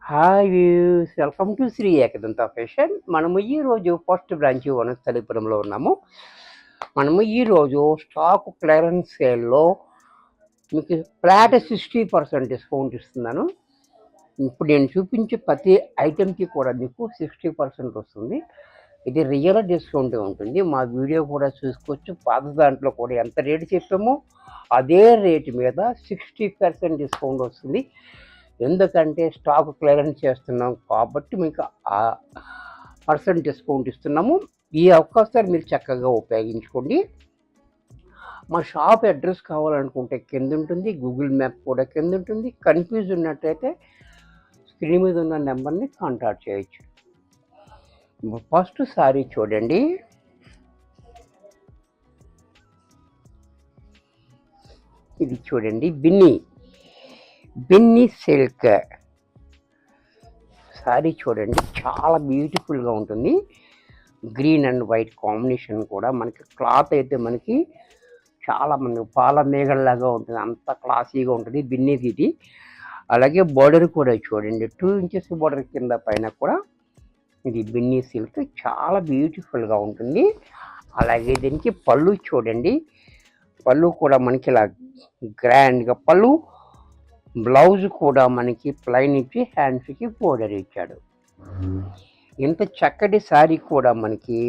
Hi views, welcome to Shri Ekadanta fashion. మనము ఈరోజు first branch వనస్థలిపురంలో ఉన్నాము. మనము ఈరోజు స్టాక్ క్లియరెన్స్ సేల్లో మీకు ఫ్లాట్ 60% డిస్కౌంట్ ఇస్తున్నాను. ఇప్పుడు నేను చూపించే ప్రతి ఐటెంకి కూడా మీకు 60% వస్తుంది. ఇది రియల్ డిస్కౌంట్ ఉంటుంది. మా వీడియో కూడా చూసుకోవచ్చు. పాత దాంట్లో కూడా ఎంత రేటు చెప్పామో అదే రేటు మీద 60% డిస్కౌంట్ వస్తుంది. ఎందుకంటే స్టాక్ క్లియరెన్స్ చేస్తున్నాం కాబట్టి మీకు ఆ పర్సెంట్ డిస్కౌంట్ ఇస్తున్నాము. ఈ అవకాశాన్ని మీరు చక్కగా ఉపయోగించుకోండి. మా షాప్ అడ్రస్ కావాలనుకుంటే కింద ఉంటుంది, గూగుల్ మ్యాప్ కూడా కింద ఉంటుంది. కన్ఫ్యూజ్ ఉన్నట్టయితే స్క్రీన్ మీద ఉన్న నెంబర్ని కాంటాక్ట్ చేయొచ్చు. ఫస్ట్ సారీ చూడండి. ఇది చూడండి, బిన్నీ సిల్క్ సారీ చూడండి, చాలా బ్యూటిఫుల్గా ఉంటుంది. గ్రీన్ అండ్ వైట్ కాంబినేషన్ కూడా మనకి క్లాత్ అయితే మనకి చాలా మంది పాల మేఘల్లాగా ఉంటుంది, అంత క్లాసీగా ఉంటుంది బిన్నీది ఇది. అలాగే బార్డర్ కూడా చూడండి, 2 ఇంచెస్ బార్డర్ కింద పైన కూడా ఇది బిన్నీ సిల్క్ చాలా బ్యూటిఫుల్గా ఉంటుంది. అలాగే దీనికి పళ్ళు చూడండి, పళ్ళు కూడా మనకి ఇలా గ్రాండ్గా పళ్ళు, బ్లౌజ్ కూడా మనకి ప్లైన్ ఇచ్చి హ్యాండ్స్కి బోర్డర్ ఇచ్చాడు. ఇంత చక్కటి శారీ కూడా మనకి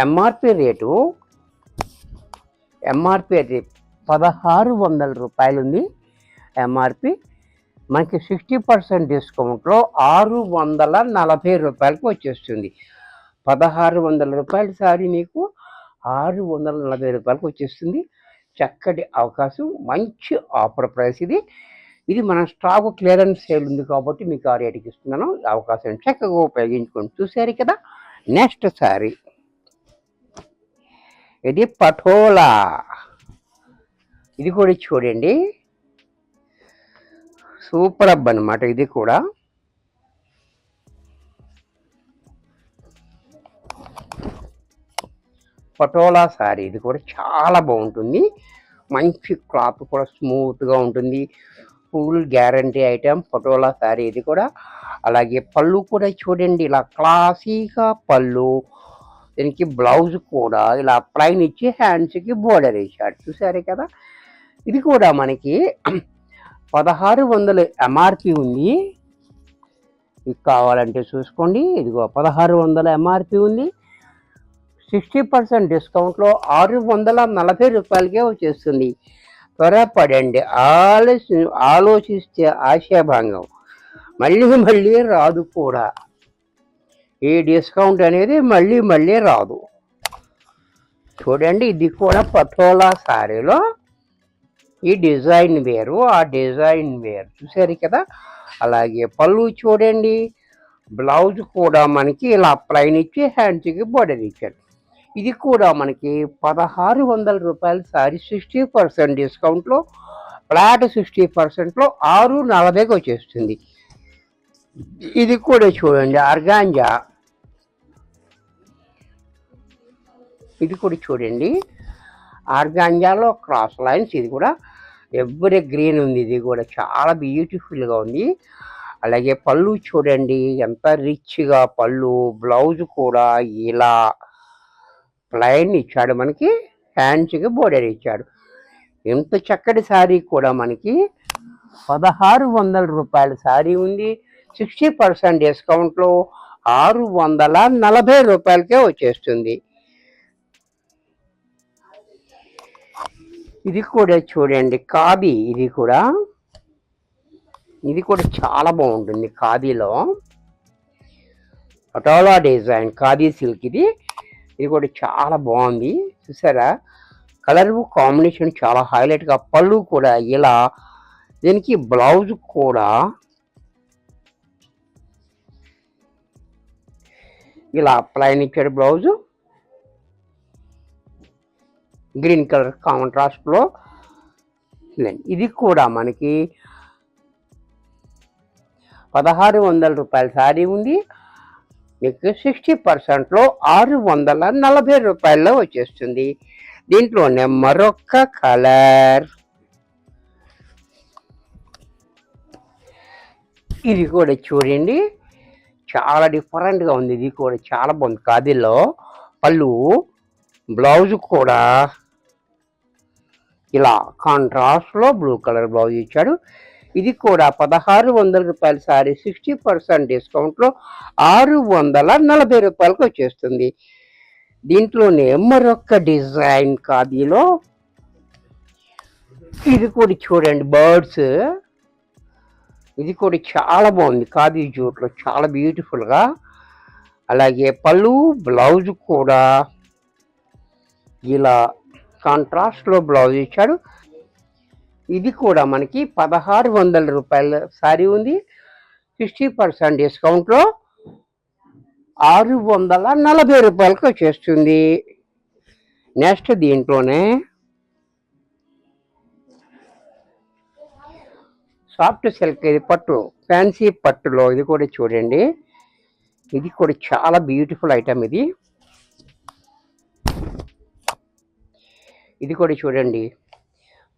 ఎంఆర్పి రేటు 1600 రూపాయలు ఉంది. ఎంఆర్పి మనకి 60% డిస్కౌంట్లో 640 రూపాయలకు వచ్చేస్తుంది. 1600 రూపాయల శారీ మీకు 640 రూపాయలకు వచ్చేస్తుంది. చక్కటి అవకాశం, మంచి ఆఫర్ ప్రైస్ ఇది. ఇది మన స్టాక్ క్లియరెన్స్ సేల్ ఉంది కాబట్టి మీకు ఆ రేటుకి ఇస్తున్నాను. అవకాశం చక్కగా ఉపయోగించుకొని చూసారు కదా. నెక్స్ట్ శారీ ఇది పటోలా. ఇది కూడా చూడండి, సూపర్ అప్ అనమాట. ఇది కూడా పటోలా శారీ, ఇది కూడా చాలా బాగుంటుంది. మంచి క్లాత్ కూడా స్మూత్గా ఉంటుంది. Full guarantee item patola sari ఇది కూడా. అలాగే పళ్ళు కూడా చూడండి, ఇలా క్లాసీగా పళ్ళు, దీనికి బ్లౌజ్ కూడా ఇలా ప్లైన్ ఇచ్చి హ్యాండ్స్కి బోర్డర్ ఇచ్చాడు. చూసారే కదా. ఇది కూడా మనకి 1600 ఎంఆర్పి ఉంది. ఇది కావాలంటే చూసుకోండి. ఇదిగో 1600 ఎంఆర్పి ఉంది. 60% డిస్కౌంట్లో 640 రూపాయలకే వచ్చేస్తుంది. త్వరపడండి, ఆలోచిస్తే ఆశాభంగం, మళ్ళీ రాదు కూడా. ఈ డిస్కౌంట్ అనేది మళ్ళీ రాదు. చూడండి, ఇది కూడా పటోలా శారీలో ఈ డిజైన్ వేరు, ఆ డిజైన్ వేరు. చూసారు కదా. అలాగే పళ్ళు చూడండి, బ్లౌజ్ కూడా మనకి ఇలా ప్లైన్ ఇచ్చి హ్యాండ్స్కి బోర్డర్ ఇచ్చాడు. ఇది కూడా మనకి 1600 రూపాయల శారీ 60% డిస్కౌంట్లో, ఫ్లాట్ 60%లో 640కి వచ్చేస్తుంది. ఇది కూడా చూడండి, ఆర్గాంజా. ఇది కూడా చూడండి, ఆర్గాంజాలో క్రాస్ లైన్స్. ఇది కూడా ఎవరి గ్రీన్ ఉంది. ఇది కూడా చాలా బ్యూటిఫుల్గా ఉంది. అలాగే పళ్ళు చూడండి, ఎంత రిచ్గా పళ్ళు, బ్లౌజ్ కూడా ఇలా ప్లైన్ ఇచ్చాడు, మనకి హ్యాండ్స్కి బోర్డర్ ఇచ్చాడు. ఎంత చక్కటి శారీ కూడా మనకి 1600 రూపాయల శారీ ఉంది. 60% డిస్కౌంట్లో 640 రూపాయలకే వచ్చేస్తుంది. ఇది కూడా చూడండి, ఖాదీ. ఇది కూడా చాలా బాగుంటుంది. ఖాదీలో పటోలా డిజైన్ ఖాదీ సిల్క్. ఇది కూడా చాలా బాగుంది. చూసారా, కలర్ కాంబినేషన్ చాలా హైలైట్గా. పళ్ళు కూడా ఇలా, దీనికి బ్లౌజ్ కూడా ఇలా ప్లైన్ ఇచ్చాడు. బ్లౌజు గ్రీన్ కలర్ కాంట్రాస్ట్లో. ఇది కూడా మనకి 1600 రూపాయల శారీ ఉంది. మీకు 60%లో 640 రూపాయల్లో వచ్చేస్తుంది. దీంట్లోనే మరొక కలర్ ఇది కూడా చూడండి, చాలా డిఫరెంట్గా ఉంది. ఇది కూడా చాలా బాగుంది. ఖాదీలో పళ్ళు, బ్లౌజ్ కూడా ఇలా కాంట్రాస్ట్లో బ్లూ కలర్ బ్లౌజ్ ఇచ్చాడు. ఇది కూడా 1600 రూపాయల సారీ 60% డిస్కౌంట్లో 640 రూపాయలకు వచ్చేస్తుంది. దీంట్లోనే మరొక డిజైన్ ఖాదీలో ఇది కూడా చూడండి, బర్డ్స్. ఇది కూడా చాలా బాగుంది. ఖాదీ జూట్లో చాలా బ్యూటిఫుల్గా. అలాగే పళ్ళు, బ్లౌజ్ కూడా ఇలా కాంట్రాస్ట్లో బ్లౌజ్ ఇచ్చాడు. ఇది కూడా మనకి 1600 రూపాయల సారీ ఉంది. 60% డిస్కౌంట్లో 640 రూపాయలకు వచ్చేస్తుంది. నెక్స్ట్ దీంట్లోనే సాఫ్ట్ సిల్క్, ఇది పట్టు, ఫ్యాన్సీ పట్టులో ఇది కూడా చూడండి. ఇది కూడా చాలా బ్యూటిఫుల్ ఐటమ్. ఇది కూడా చూడండి,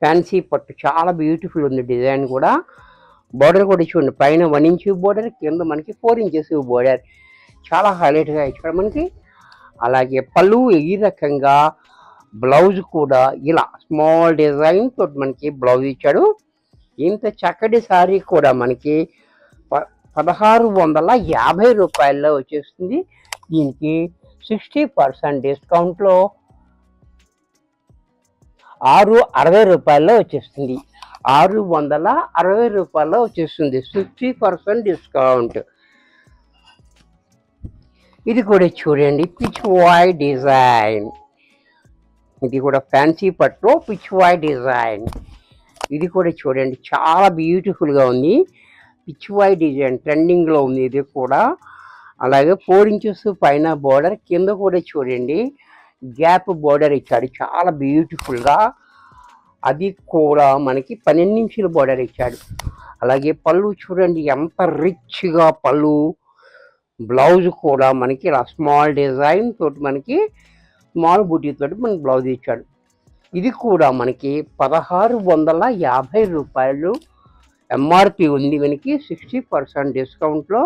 ఫ్యాన్సీ పట్టు చాలా బ్యూటిఫుల్ ఉంది. డిజైన్ కూడా, బోర్డర్ కూడా చూడండి, పైన 1 ఇంచ్ బోర్డర్, కింద మనకి 4 ఇంచెస్ బోర్డర్, చాలా హైలైట్గా ఇచ్చాడు మనకి. అలాగే పళ్ళు ఈ రకంగా, బ్లౌజ్ కూడా ఇలా స్మాల్ డిజైన్ తోటి మనకి బ్లౌజ్ ఇచ్చాడు. ఇంత చక్కటి శారీ కూడా మనకి 1650 రూపాయల్లో వచ్చేస్తుంది. దీనికి 60% డిస్కౌంట్లో 660 రూపాయల్లో వచ్చేస్తుంది. 660 రూపాయల్లో వచ్చేస్తుంది, 60% డిస్కౌంట్. ఇది కూడా చూడండి, పిచ్ వాయ్ డిజైన్. ఇది కూడా ఫ్యాన్సీ పట్టు పిచ్ వాయ్ డిజైన్. ఇది కూడా చూడండి, చాలా బ్యూటిఫుల్గా ఉంది. పిచ్ వాయ్ డిజైన్ ట్రెండింగ్లో ఉంది ఇది కూడా. అలాగే 4 ఇంచెస్ పైన బోర్డర్, కింద కూడా చూడండి గ్యాప్ బోర్డర్ ఇచ్చాడు, చాలా బ్యూటిఫుల్గా. అది కూడా మనకి 12 ఇంచుల బోర్డర్ ఇచ్చాడు. అలాగే పళ్ళు చూడండి ఎంత రిచ్గా పళ్ళు, బ్లౌజ్ కూడా మనకి ఇలా స్మాల్ డిజైన్ తోటి మనకి స్మాల్ బూటీ తోటి మనకి బ్లౌజ్ ఇచ్చాడు. ఇది కూడా మనకి 1650 రూపాయలు ఎంఆర్పి ఉంది. మనకి 60% డిస్కౌంట్లో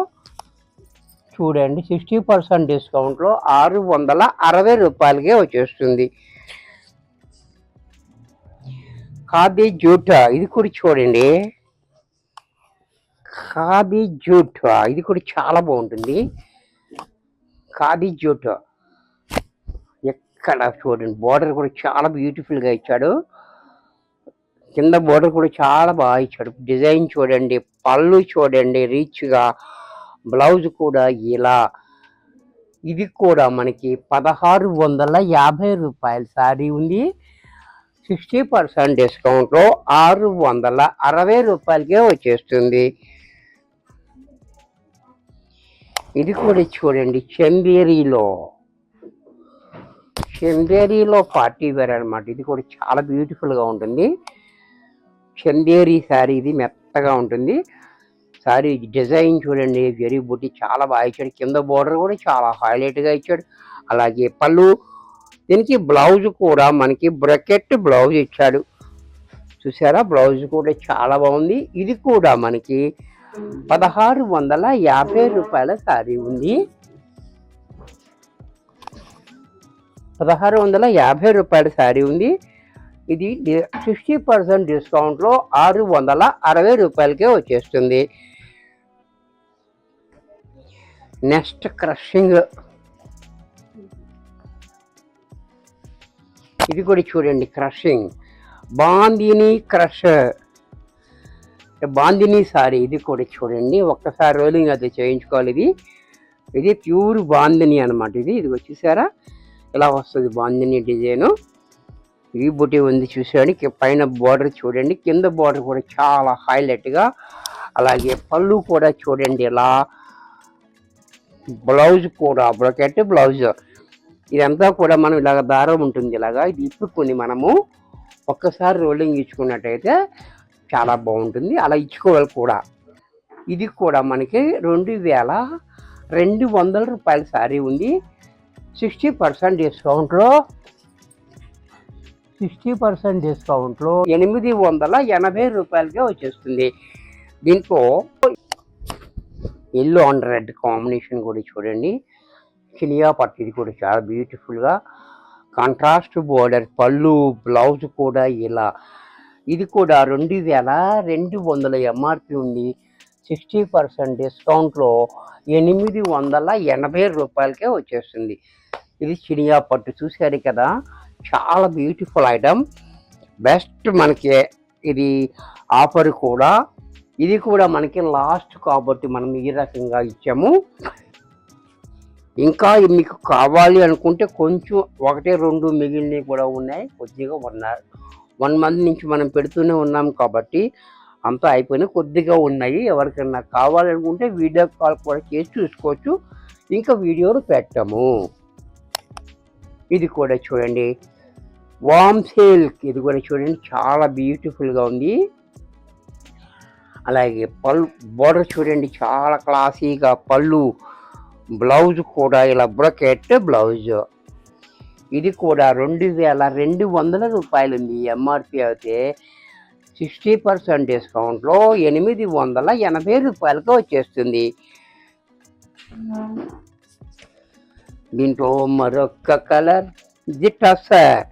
చూడండి, 60% డిస్కౌంట్లో 660 రూపాయలకే వచ్చేస్తుంది. ఖాదీ జూట్, ఇది కూడా చూడండి, ఖాదీ జూట్ ఇది కూడా చాలా బాగుంటుంది. ఖాదీ జూట్ ఎక్కడ చూడండి, బోర్డర్ కూడా చాలా బ్యూటిఫుల్గా ఇచ్చాడు. కింద బోర్డర్ కూడా చాలా బాగా ఇచ్చాడు. డిజైన్ చూడండి, పళ్ళు చూడండి రిచ్గా, బ్లౌజ్ కూడా ఇలా. ఇది కూడా మనకి 1650 రూపాయల శారీ ఉంది. 60% డిస్కౌంట్లో 660 రూపాయలకే వచ్చేస్తుంది. ఇది కూడా చూడండి, చందేరీలో పార్టీ వేర్ అనమాట. ఇది కూడా చాలా బ్యూటిఫుల్గా ఉంటుంది. చందేరీ శారీ, ఇది మెత్తగా ఉంటుంది శారీ. డిజైన్ చూడండి, జరీ బుట్టి చాలా బాగా ఇచ్చాడు. కింద బోర్డర్ కూడా చాలా హైలైట్గా ఇచ్చాడు. అలాగే పళ్ళు, దీనికి బ్లౌజ్ కూడా మనకి బ్రకెట్ బ్లౌజ్ ఇచ్చాడు. చూసారా, బ్లౌజ్ కూడా చాలా బాగుంది. ఇది కూడా మనకి 1650 రూపాయల శారీ ఉంది. 1650 రూపాయల శారీ ఉంది. ఇది 60% డిస్కౌంట్లో 660 రూపాయలకే వచ్చేస్తుంది. నెక్స్ట్ క్రషింగ్, ఇది కూడా చూడండి, crushing bandhani crush, bandhani sorry. ఇది కూడా చూడండి, ఒక్కసారి రోలింగ్ అది చేయించుకోవాలి. ఇది ప్యూర్ బాందిని అనమాట. ఇది వచ్చేసారా, ఇలా వస్తుంది బాందిని డిజైను. ఈ బుటీ ఉంది చూసాడు, పైన బోర్డర్ చూడండి, కింద బోర్డర్ కూడా చాలా హైలైట్గా. అలాగే పళ్ళు కూడా చూడండి ఇలా, బ్లౌజ్ కూడా బ్రొకెట్ బ్లౌజ్. ఇదంతా కూడా మనం ఇలాగ దారం ఉంటుంది, ఇలాగా ఇది ఇప్పుకొని మనము ఒక్కసారి రోలింగ్ ఇచ్చుకున్నట్టయితే చాలా బాగుంటుంది. అలా ఇచ్చుకోవాలి కూడా. ఇది కూడా మనకి 2200 రూపాయల శారీ ఉంది. 60% డిస్కౌంట్లో 880 రూపాయలకే వచ్చేస్తుంది. దీంట్లో ఎల్లో అండ్ రెడ్ కాంబినేషన్ కూడా చూడండి. చినియా పట్టు ఇది కూడా చాలా బ్యూటిఫుల్గా కాంట్రాస్ట్ బోర్డర్, పళ్ళు బ్లౌజ్ కూడా ఇలా. ఇది కూడా 2200 ఎంఆర్పి ఉంది. 60% డిస్కౌంట్లో 880 రూపాయలకే వచ్చేస్తుంది. ఇది చినియా పట్టు చూశారు కదా, చాలా బ్యూటిఫుల్ ఐటమ్. బెస్ట్ మనకి ఇది ఆఫర్ కూడా. ఇది కూడా మనకి లాస్ట్ కాబట్టి మనం ఈ రకంగా ఇచ్చాము. ఇంకా మీకు కావాలి అనుకుంటే కొంచెం 1-2 మిగిలినవి కూడా ఉన్నాయి. కొద్దిగా 1 మంత్ నుంచి మనం పెడుతూనే ఉన్నాం కాబట్టి అంతా అయిపోయినాయి, కొద్దిగా ఉన్నాయి. ఎవరికైనా కావాలనుకుంటే వీడియో కాల్ కూడా చేసి చూసుకోవచ్చు. ఇంకా వీడియోలు పెట్టము. ఇది కూడా చూడండి, వామ్ సిల్క్. ఇది కూడా చూడండి, చాలా బ్యూటిఫుల్గా ఉంది. అలాగే పళ్ళు బోర్డర్ చూడండి, చాలా క్లాసీగా పళ్ళు, బ్లౌజ్ కూడా ఇలా బ్రొకెట్ బ్లౌజ్. ఇది కూడా 2200 రూపాయలు ఉంది. ఎంఆర్పి అయితే 60% డిస్కౌంట్లో 880 రూపాయలకి వచ్చేస్తుంది. దీంట్లో మరొక కలర్ ఇది టసర్.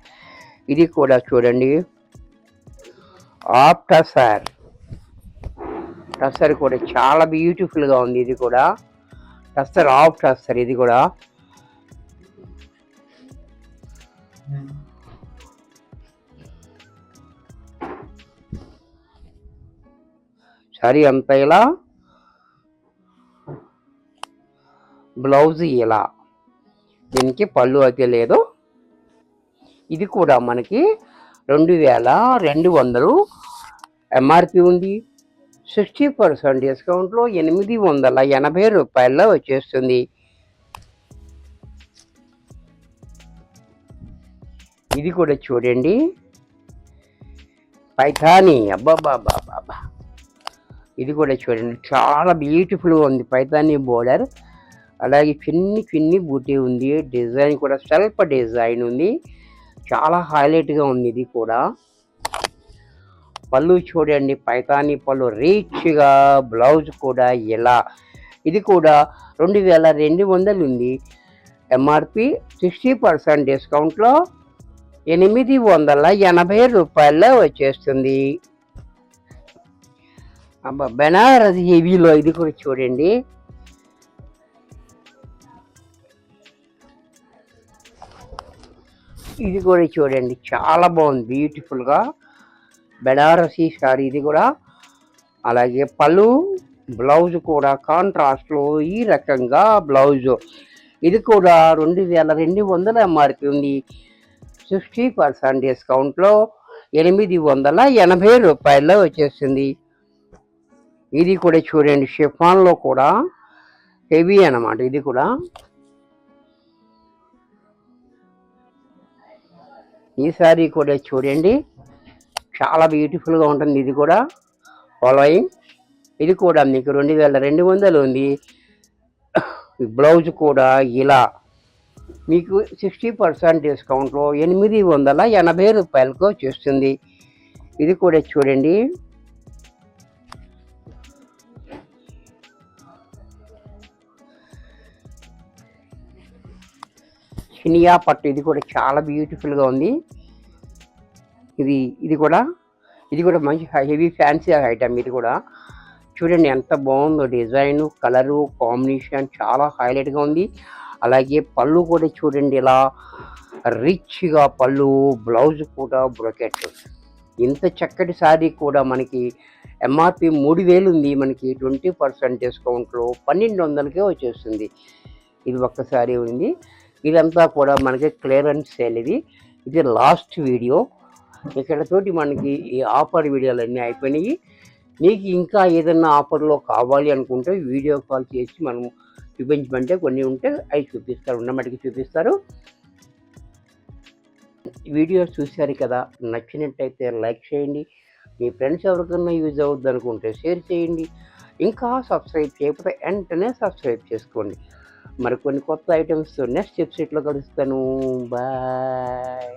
ఇది కూడా చూడండి, ఆఫ్ టసర్. టసర్ కూడా చాలా బ్యూటిఫుల్గా ఉంది. ఇది కూడా టసర్, ఆఫ్ టసర్. ఇది కూడా సారీ అంతా ఇలా, బ్లౌజ్ ఇలా. దీనికి పళ్ళు అయితే లేదు. ఇది కూడా మనకి 2200 ఎంఆర్పి ఉంది. 60% డిస్కౌంట్లో 880 రూపాయల్లో వచ్చేస్తుంది. ఇది కూడా చూడండి, పైథానీ. అబ్బాబాబాబా, ఇది కూడా చూడండి, చాలా బ్యూటిఫుల్గా ఉంది. పైథానీ బోర్డర్, అలాగే చిన్ని బూటీ ఉంది. డిజైన్ కూడా సెల్ఫ్ డిజైన్ ఉంది, చాలా హైలైట్గా ఉంది. ఇది కూడా పళ్ళు చూడండి, పైథానీ పళ్ళు రిచ్గా, బ్లౌజ్ కూడా ఇలా. ఇది కూడా 2200 ఉంది. ఎంఆర్పి 60% డిస్కౌంట్లో 880 రూపాయల్లో వచ్చేస్తుంది. బెనారస్ హెవీలో ఇది కూడా చూడండి, ఇది కూడా చూడండి, చాలా బాగుంది, బ్యూటిఫుల్గా బెనారసీ శారీ. ఇది కూడా అలాగే పళ్ళు, బ్లౌజ్ కూడా కాంట్రాస్ట్లో ఈ రకంగా బ్లౌజ్. ఇది కూడా 2200 ఎంఆర్పి ఉంది. 60% డిస్కౌంట్లో 880 రూపాయల్లో వచ్చేస్తుంది. ఇది కూడా చూడండి, షిఫాన్లో కూడా హెవీ అన్నమాట. ఇది కూడా ఈ సారీ కూడా చూడండి, చాలా బ్యూటిఫుల్గా ఉంటుంది. ఇది కూడా ఫాలోయింగ్. ఇది కూడా మీకు 2200 ఉంది. బ్లౌజ్ కూడా ఇలా మీకు 60% డిస్కౌంట్లో 880 రూపాయలకు వచ్చేస్తుంది. ఇది కూడా చూడండి, చినియా పట్టు. ఇది కూడా చాలా బ్యూటిఫుల్గా ఉంది. ఇది కూడా మంచి హెవీ ఫ్యాన్సీ ఐటమ్. ఇది కూడా చూడండి ఎంత బాగుందో, డిజైను, కలరు కాంబినేషన్ చాలా హైలైట్గా ఉంది. అలాగే పళ్ళు కూడా చూడండి, ఇలా రిచ్గా పళ్ళు, బ్లౌజ్ కూడా బ్రొకెట్. ఇంత చక్కటి శారీ కూడా మనకి ఎంఆర్పి 3000 ఉంది. మనకి 20% డిస్కౌంట్లో 1200కే వచ్చేస్తుంది. ఇది ఒక్క శారీ ఉంది. ఇదంతా కూడా మనకి క్లియరెన్స్ సేల్. ఇది లాస్ట్ వీడియో. ఇక్కడతోటి మనకి ఈ ఆఫర్ వీడియోలన్నీ అయిపోయినాయి. మీకు ఇంకా ఏదన్నా ఆఫర్లో కావాలి అనుకుంటే వీడియో కాల్ చేసి మనం చూపించమంటే కొన్ని ఉంటే అవి చూపిస్తారు, ఉన్నమటికి చూపిస్తారు. వీడియో చూశారు కదా, నచ్చినట్టయితే లైక్ చేయండి. మీ ఫ్రెండ్స్ ఎవరికన్నా యూజ్ అవుద్ది అనుకుంటే షేర్ చేయండి. ఇంకా సబ్స్క్రైబ్ చేయకపోతే వెంటనే సబ్స్క్రైబ్ చేసుకోండి. మరికొన్ని కొత్త ఐటమ్స్తో నెక్స్ట్ వెబ్సైట్లో కలుస్తాను. బాయ్.